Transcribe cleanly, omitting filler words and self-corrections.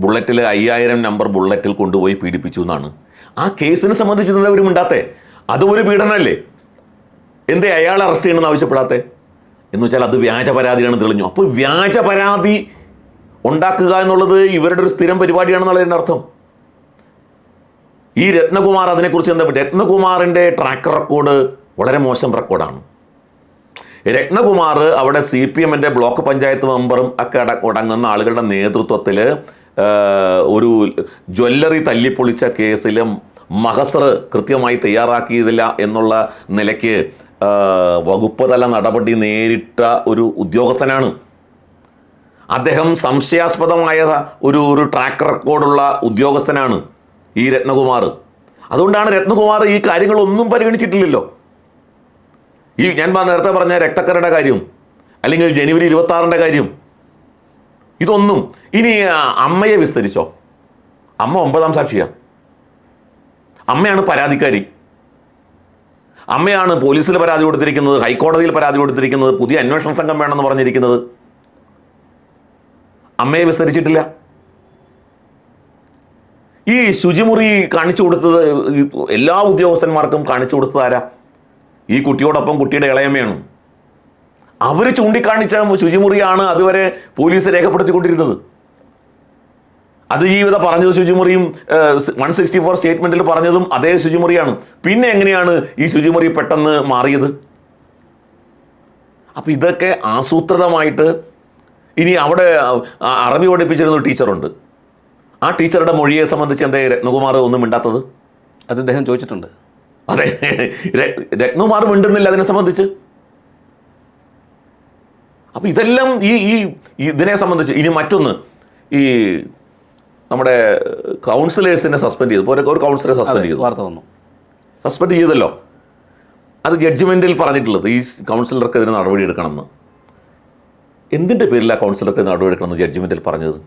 ബുള്ളറ്റിൽ 5000 number ബുള്ളറ്റിൽ കൊണ്ടുപോയി പീഡിപ്പിച്ചു എന്നാണ്. ആ കേസിനെ സംബന്ധിച്ച് അവർ മിണ്ടാത്തെ? അതൊരു പീഡനമല്ലേ? എന്തേ അയാളെ അറസ്റ്റ് ചെയ്യണമെന്ന് ആവശ്യപ്പെടാത്തെ? എന്ന് വെച്ചാൽ അത് വ്യാജ പരാതിയാണ് തെളിഞ്ഞു. അപ്പോൾ വ്യാജ പരാതി ഉണ്ടാക്കുക എന്നുള്ളത് ഇവരുടെ ഒരു സ്ഥിരം പരിപാടിയാണെന്നുള്ളതിൻ്റെ അർത്ഥം. ഈ രത്നകുമാർ അതിനെക്കുറിച്ച് എന്താ? രത്നകുമാറിൻ്റെ ട്രാക്ക് റെക്കോർഡ് വളരെ മോശം റെക്കോർഡാണ്. രത്നകുമാർ അവിടെ CPM-ൻ്റെ ബ്ലോക്ക് പഞ്ചായത്ത് മെമ്പറും ഒക്കെ അടങ്ങുന്ന ആളുകളുടെ നേതൃത്വത്തിൽ ഒരു ജ്വല്ലറി തല്ലിപ്പൊളിച്ച കേസിൽ മഹസർ കൃത്യമായി തയ്യാറാക്കിയതില്ല എന്നുള്ള നിലയ്ക്ക് വകുപ്പ് തല നടപടി നേരിട്ട ഒരു ഉദ്യോഗസ്ഥനാണ് അദ്ദേഹം. സംശയാസ്പദമായ ഒരു ട്രാക്ക് റെക്കോർഡുള്ള ഉദ്യോഗസ്ഥനാണ് ഈ രത്നകുമാർ. അതുകൊണ്ടാണ് രത്നകുമാർ ഈ കാര്യങ്ങളൊന്നും പരിഗണിച്ചിട്ടില്ലല്ലോ. ഞാൻ നേരത്തെ പറഞ്ഞ രക്തക്കരയുടെ കാര്യം, അല്ലെങ്കിൽ ജനുവരി 26 കാര്യം, ഇതൊന്നും. ഇനി അമ്മയെ വിസ്തരിച്ചോ? അമ്മ 9ാം സാക്ഷിയാണ്. അമ്മയാണ് പരാതിക്കാരി. അമ്മയാണ് പോലീസിൽ പരാതി കൊടുത്തിരിക്കുന്നത്, ഹൈക്കോടതിയിൽ പരാതി കൊടുത്തിരിക്കുന്നത്, പുതിയ അന്വേഷണ സംഘം വേണമെന്ന് പറഞ്ഞിരിക്കുന്നത്. അമ്മയെ വിസ്തരിച്ചിട്ടില്ല. ഈ ശുചിമുറി കാണിച്ചു കൊടുത്തത് എല്ലാ ഉദ്യോഗസ്ഥന്മാർക്കും കാണിച്ചു കൊടുത്തത് ആരാ? ഈ കുട്ടിയോടൊപ്പം കുട്ടിയുടെ ഇളയമ്മയാണ്. അവർ ചൂണ്ടിക്കാണിച്ച ശുചിമുറിയാണ് അതുവരെ പോലീസ് രേഖപ്പെടുത്തിക്കൊണ്ടിരുന്നത്. അതിജീവിത പറഞ്ഞത് ശുചിമുറിയും 164 സ്റ്റേറ്റ്മെൻറ്റിൽ പറഞ്ഞതും അതേ ശുചിമുറിയാണ്. പിന്നെ എങ്ങനെയാണ് ഈ ശുചിമുറി പെട്ടെന്ന് മാറിയത്? അപ്പം ഇതൊക്കെ ആസൂത്രിതമായിട്ട്. ഇനി അവിടെ അറബി പഠിപ്പിച്ചിരുന്ന ഒരു ടീച്ചറുണ്ട്. ആ ടീച്ചറുടെ മൊഴിയെ സംബന്ധിച്ച് എന്തേ രത്നകുമാർ ഒന്നും മിണ്ടാത്തത്? അത് അദ്ദേഹം ചോദിച്ചിട്ടുണ്ട്. അതെ, രത്നകുമാർ മിണ്ടുന്നില്ല അതിനെ സംബന്ധിച്ച്. അപ്പം ഇതെല്ലാം ഇതിനെ സംബന്ധിച്ച്. ഇനി മറ്റൊന്ന്, ഈ നമ്മുടെ കൗൺസിലേഴ്സിനെ സസ്പെൻഡ് ചെയ്തു. ഒരു കൗൺസിലറെ സസ്പെൻഡ് ചെയ്തു, വാർത്ത വന്നു. സസ്പെൻഡ് ചെയ്തല്ലോ. അത് ജഡ്ജ്മെൻറ്റിൽ പറഞ്ഞിട്ടുള്ളത് ഈ കൗൺസിലർക്കെതിരെ നടപടി എടുക്കണമെന്ന്. എന്തിൻ്റെ പേരിലാണ് കൗൺസിലർക്ക് നടപടി എടുക്കണമെന്ന് ജഡ്ജ്മെൻറ്റിൽ പറഞ്ഞത്?